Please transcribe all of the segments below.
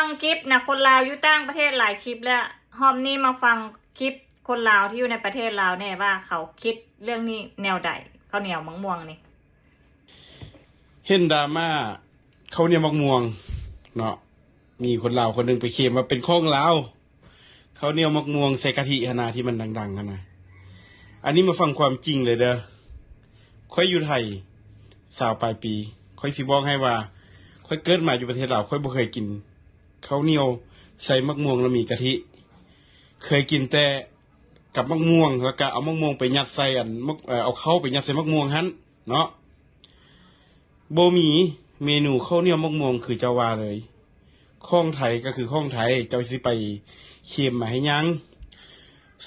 ฟังคลิปนะคนลาวอยู่ต่างประเทศหลายคลิปแล้วหอมนี้มาฟังคลิปคนลาวที่อยู่ในประเทศลาวแน่ว่าเขาคิดเรื่องนี้แนวใดข้าวเหนียวมะม่วงนี่เห็นดราม่าเขาเนี่ยมักม่วงเนาะมีคนลาวคนหนึงไปเคลมว่าเป็นของลาวเขาเนี่ยมักม่วงใส่กะทิหนาที่มันดังๆกันนะอันนี้มาฟังความจริงเลยเด้อค่อยอยู่ไทย20 ปลายปีค่อยสิบอกให้ว่าค่อยเกิดมาอยู่ประเทศลาวค่อยบ่เคยกินข้าวเหนียวใส่มักม่วงแล้วมีกะทิเคยกินแต่กับมักม่วงแล้วก็เอามักม่วงไปยัดใส่เอาเข้าไปยัดใส่มักม่วงหันเนาะบ่มีเมนูข้าวเหนียวมักม่วงคือเจ้าว่าเลยของไทยก็คือของไทยเจ้าสิไปเค็มมาให้ยัง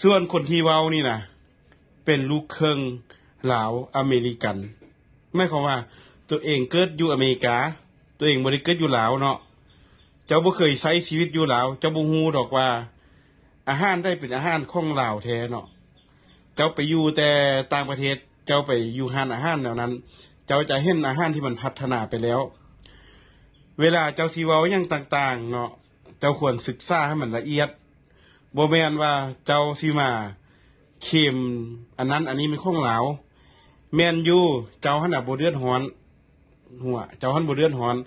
ส่วนคนที่เว้านี่นะเป็นลูกครึ่งลาวอเมริกันหมายความว่าตัวเองเกิดอยู่อเมริกาตัวเองบ่ได้เกิดอยู่ลาวเนาะเจ้าบ่เคยใช้ชีวิตอยู่ลาวเจ้าบ่ฮู้ดอกว่าอาหารได้เป็นอาหารของลาวแท้เนาะเจ้าไปอยู่แต่ต่างประเทศเจ้าไปอยู่ร้านอาหารแนวนั้นเจ้าจะเห็นอาหารที่มันพัฒนาไปแล้วเวลาเจ้าสิเว้าหยังต่างๆเนาะเจ้าควรศึกษาให้มันละเอียดบ่แม่นว่าเจ้าสิมาเค็มอันนั้นอันนี้เป็นของลาวแม่นอยู่เจ้าหั่นน่ะบ่เดือดร้อนหัวเจ้าหั่นบ่เดือดร้อน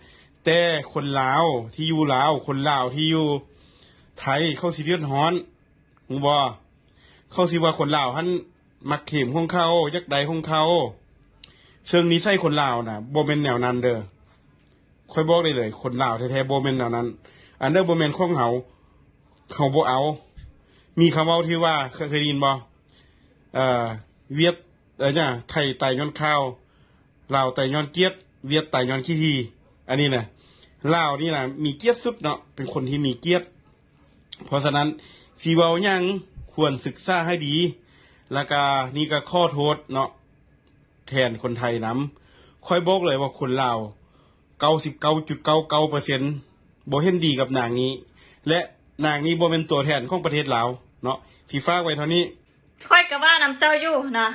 แต่คนลาวที่อยู่ลาวคนลาวที่อยู่ไทยเขาสิเดือดร้อนฮู้บ่เขาสิว่าคนลาวหั่นมักเค็มของเขาจักใดของเขาซึ่งนิสัยคนลาวน่ะบ่แม่นแนวนั้นเด้อค่อยบอกได้เลยคนลาวแท้ๆบ่แม่นแนวนั้นอันเด้อบ่แม่นของเขาบ่เอามีคำเว้าที่ว่าเคยได้ยินบ่เวียดเนี่ยไทยไตย้อนข้าวลาวไตย้อนเกียรติเวียดไตย้อนขี้ทีอันนี้น่ะลาวนี่น่ะมีเกียรติสุดเนาะเป็นคนที่มีเกียรติเพราะฉะนั้นสิเว้าหยังควรศึกษาให้ดีแล้วก็นี่ก็ขอโทษเนาะแทนคนไทยนำค่อยบอกเลยว่าคนลาว99.99%บ่เห็นดีกับนางนี้และนางนี้บ่เป็นตัวแทนของประเทศลาวเนาะที่ฝากไว้เท่านี้ค่อยก็ว่าน้ำเจ้าอยู่นะ